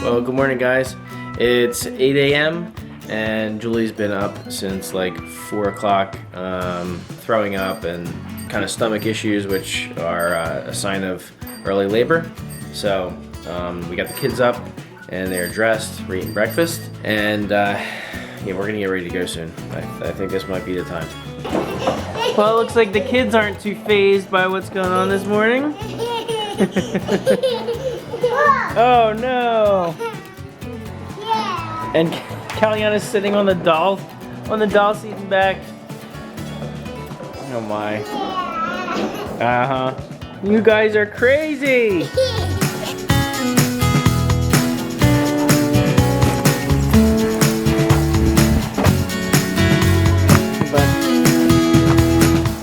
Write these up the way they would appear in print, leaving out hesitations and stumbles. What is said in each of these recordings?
Well, good morning, guys. It's 8 a.m. and Julie's been up since like 4 o'clock, throwing up and kind of stomach issues, which are a sign of early labor. So we got the kids up and they're dressed, we're eating breakfast, and yeah, we're gonna get ready to go soon. I think this might be the time. Well, it looks like the kids aren't too fazed by what's going on this morning. Oh no! Yeah. And Caliana's sitting on the doll seat in back. Oh my. Uh-huh. You guys are crazy!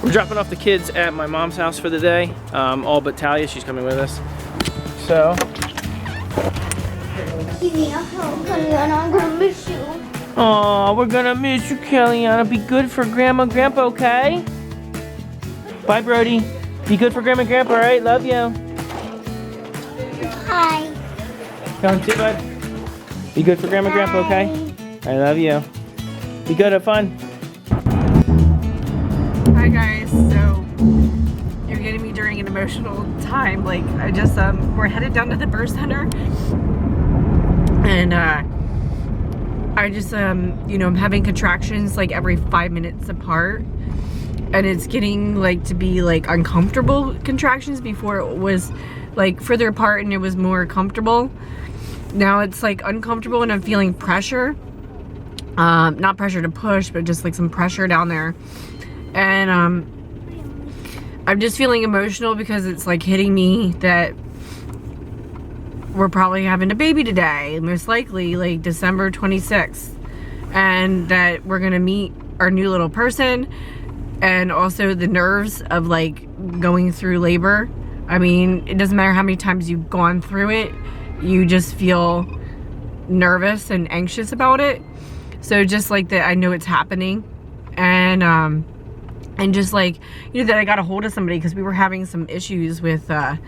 We're dropping off the kids at my mom's house for the day. All but Talya, she's coming with us. So. I'm gonna miss you. Aw, we're gonna miss you, Caliana. Be good for Grandma and Grandpa, okay? Bye, Brody. Be good for Grandma and Grandpa, alright? Love you. Hi. Come too, bud. Be good for Grandma and Grandpa, okay? I love you. Be good, have fun. Hi guys, so you're getting me during an emotional time. Like I just we're headed down to the birth center, and I just you know, I'm having contractions like every 5 minutes apart, and it's getting like to be like uncomfortable contractions. Before it was like further apart and it was more comfortable. Now it's like uncomfortable and I'm feeling pressure, not pressure to push, but just like some pressure down there. And I'm just feeling emotional because it's like hitting me that we're probably having a baby today, most likely like December 26th, and that we're gonna meet our new little person, and also the nerves of like going through labor. I mean, it doesn't matter how many times you've gone through it, you just feel nervous and anxious about it. So just like that, I know it's happening, and just like, you know, that I got a hold of somebody because we were having some issues with the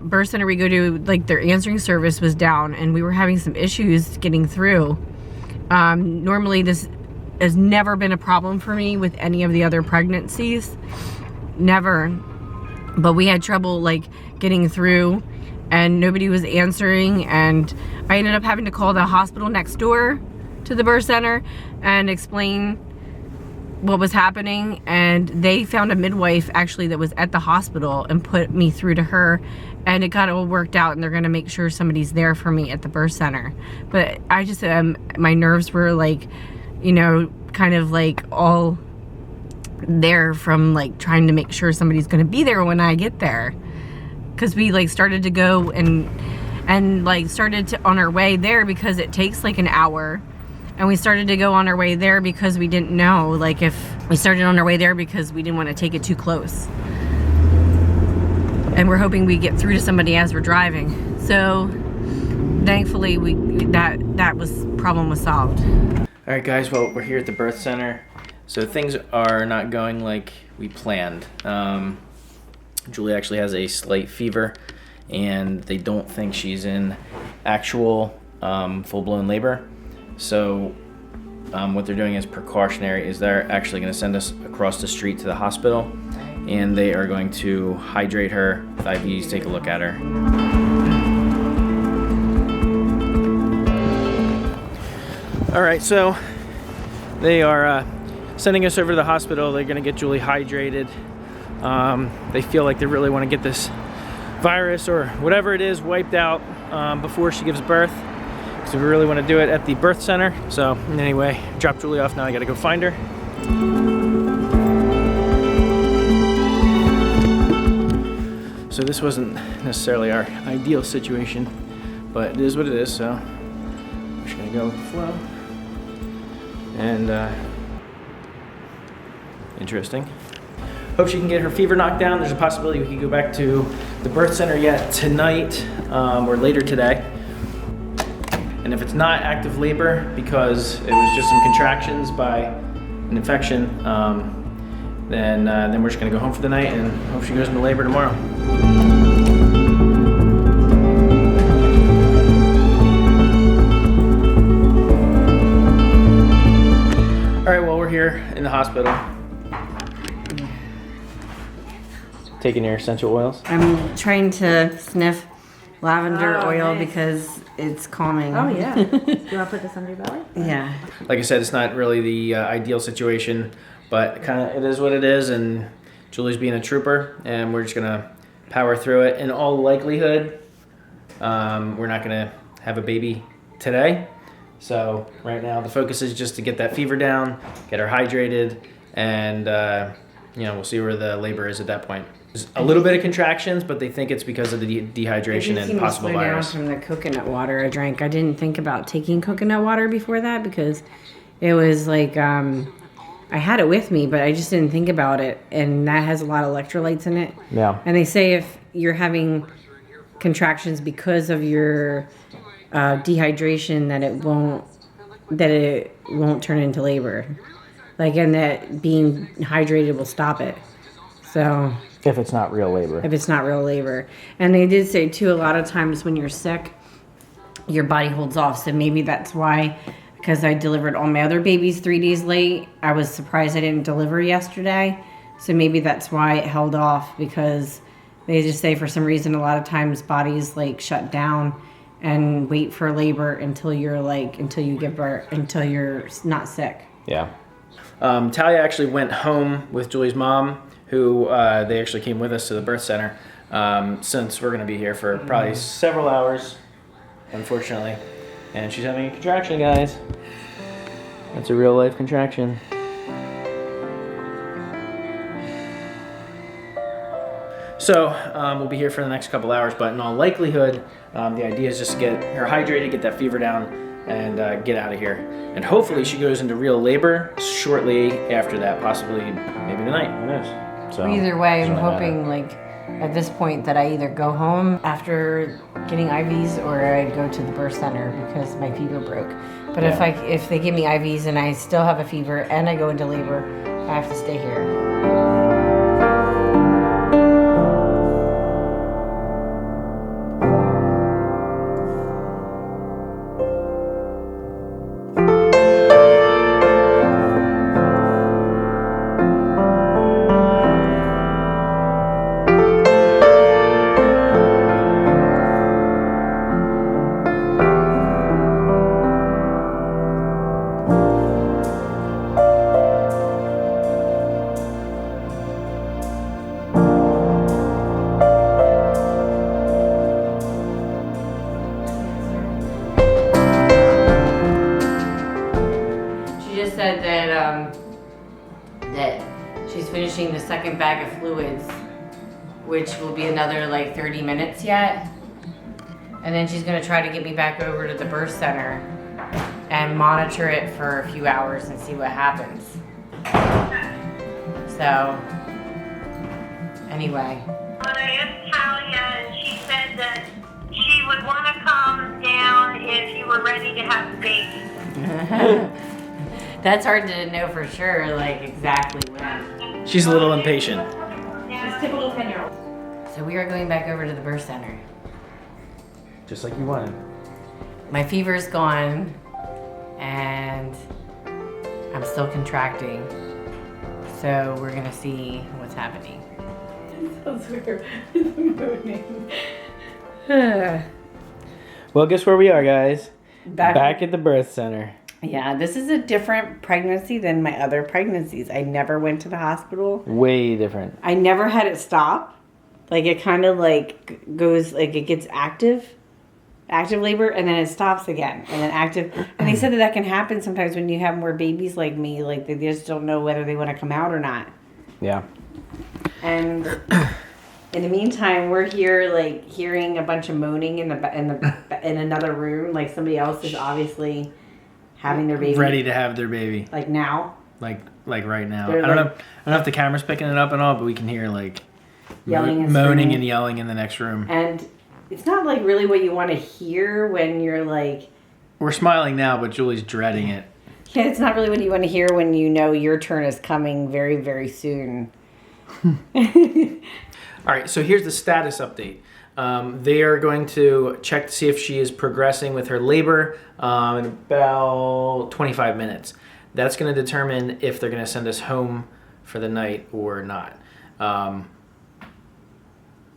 birth center we go to. Like their answering service was down and we were having some issues getting through. Normally this has never been a problem for me with any of the other pregnancies, never, but we had trouble like getting through and nobody was answering, and I ended up having to call the hospital next door to the birth center and explain what was happening, and they found a midwife actually that was at the hospital and put me through to her, and it got all worked out, and they're gonna make sure somebody's there for me at the birth center. But I just my nerves were like, you know, kind of like all there from like trying to make sure somebody's gonna be there when I get there, because we like started to go and like started to on our way there because it takes like an hour. And we started to go on our way there because we didn't know, like if we started on our way there because we didn't want to take it too close. And we're hoping we get through to somebody as we're driving. So thankfully that problem was solved. All right, guys, well, we're here at the birth center. So things are not going like we planned. Julie actually has a slight fever and they don't think she's in actual full-blown labor. So what they're doing is precautionary, is they're actually going to send us across the street to the hospital, and they are going to hydrate her with IVs, take a look at her. All right, so they are sending us over to the hospital. They're going to get Julie hydrated. They feel like they really want to get this virus or whatever it is wiped out before she gives birth. So we really want to do it at the birth center. So anyway, drop Julie off now. I gotta go find her. So this wasn't necessarily our ideal situation, but it is what it is. So I'm just gonna go with the flow. And interesting. Hope she can get her fever knocked down. There's a possibility we could go back to the birth center yet tonight or later today. And if it's not active labor because it was just some contractions by an infection, then we're just gonna go home for the night and hope she goes into labor tomorrow. hospital? Taking your essential oils? I'm trying to sniff lavender oil because it's calming. Oh yeah. Do you want to put this under your belly? Yeah. Like I said, it's not really the ideal situation, but kind of it is what it is, and Julie's being a trooper, and we're just gonna power through it. In all likelihood, we're not gonna have a baby today. So right now the focus is just to get that fever down, get her hydrated, and we'll see where the labor is at that point. There's a little bit of contractions, but they think it's because of the dehydration and possible virus. From the coconut water I drank. I didn't think about taking coconut water before that because it was like I had it with me, but I just didn't think about it, and that has a lot of electrolytes in it. Yeah. And they say if you're having contractions because of your dehydration, that it won't turn into labor, and that being hydrated will stop it. So If it's not real labor. if it's not real labor. And they did say too, a lot of times when you're sick, your body holds off. So maybe that's why, because I delivered all my other babies 3 days late, I was surprised I didn't deliver yesterday. So maybe that's why it held off, because they just say for some reason a lot of times bodies shut down and wait for labor until you're until you give birth, until you're not sick. Yeah. Talya actually went home with Julie's mom, who they actually came with us to the birth center, since we're going to be here for probably several hours, unfortunately. And she's having a contraction, guys. That's a real life contraction. So we'll be here for the next couple hours, but in all likelihood, the idea is just to get her hydrated, get that fever down, and get out of here. And hopefully she goes into real labor shortly after that, possibly maybe tonight, who knows? So, Either way, I'm doesn't really hoping at this point that I either go home after getting IVs or I go to the birth center because my fever broke. But if they give me IVs and I still have a fever and I go into labor, I have to stay here. Said that she's finishing the second bag of fluids, which will be another 30 minutes yet, and then she's going to try to get me back over to the birth center and monitor it for a few hours and see what happens. So anyway, I asked Talya, and she said that she would want to come down if you were ready to have the baby. that's hard to know for sure, exactly when. She's a little impatient. It's typical 10-year-old. So we are going back over to the birth center. Just like you wanted. My fever's gone, and I'm still contracting. So we're gonna see what's happening. Sounds weird. It's moaning. Well, guess where we are, guys? Back at the birth center. Yeah, this is a different pregnancy than my other pregnancies. I never went to the hospital. Way different. I never had it stop. It kind of goes, it gets active labor, and then it stops again, and then active. And they said that can happen sometimes when you have more babies like me. They just don't know whether they want to come out or not. Yeah. And in the meantime, we're here hearing a bunch of moaning in another room. Somebody else is obviously having their baby. Ready to have their baby. Now. Like right now. They're I don't know if the camera's picking it up and all, but we can hear yelling and moaning screaming and yelling in the next room. And it's not really what you want to hear when you're We're smiling now, but Julie's dreading it. Yeah, it's not really what you want to hear when you know your turn is coming very, very soon. All right, so here's the status update. They are going to check to see if she is progressing with her labor in about 25 minutes. That's going to determine if they're going to send us home for the night or not.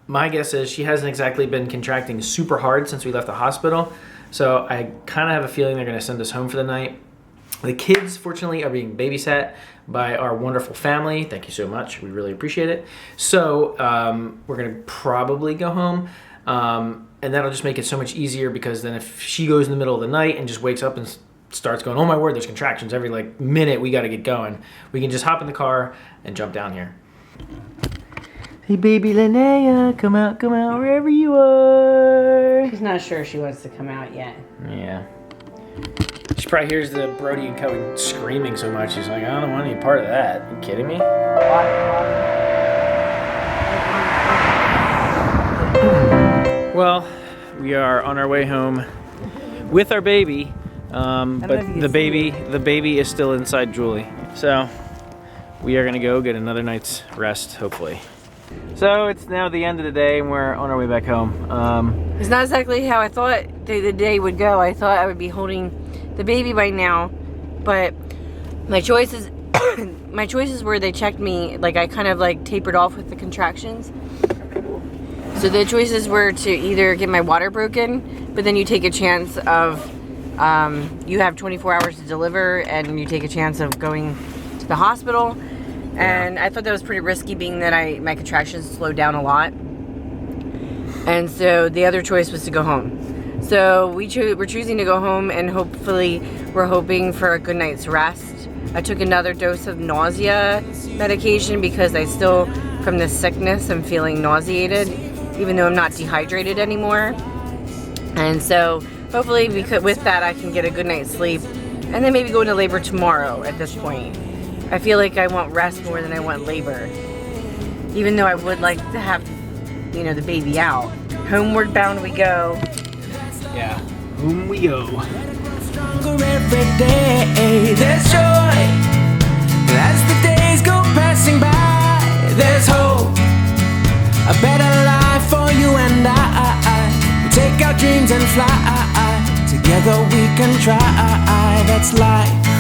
My guess is she hasn't exactly been contracting super hard since we left the hospital, so I kind of have a feeling they're going to send us home for the night. The kids, fortunately, are being babysat by our wonderful family. Thank you so much. We really appreciate it. So we're going to probably go home, and that'll just make it so much easier, because then if she goes in the middle of the night and just wakes up and starts going, oh my word, there's contractions every like minute, we got to get going, we can just hop in the car and jump down here. Hey baby Linnea, come out wherever you are. She's not sure she wants to come out yet. Yeah. She probably hears the Brody and Koen screaming so much, she's like, I don't want any part of that. Are you kidding me? Well, we are on our way home with our baby, but the baby is still inside Julie. So we are gonna go get another night's rest, hopefully. So it's now the end of the day and we're on our way back home. It's not exactly how I thought the day would go. I thought I would be holding the baby by now, but my choices were, they checked me, like I kind of like tapered off with the contractions. So the choices were to either get my water broken, but then you take a chance of, you have 24 hours to deliver and you take a chance of going to the hospital. And I thought that was pretty risky, being that my contractions slowed down a lot. And so the other choice was to go home. So we're choosing to go home, and hopefully we're hoping for a good night's rest. I took another dose of nausea medication because I still, from the sickness, I'm feeling nauseated, even though I'm not dehydrated anymore. And so hopefully with that I can get a good night's sleep, and then maybe go into labor tomorrow at this point. I feel like I want rest more than I want labor, even though I would like to have, you know, the baby out. Homeward bound we go. Yeah, home we go. Stronger every day. There's joy as the days go passing by. There's hope, a better life for you and I. We'll take our dreams and fly. Together we can try. That's life.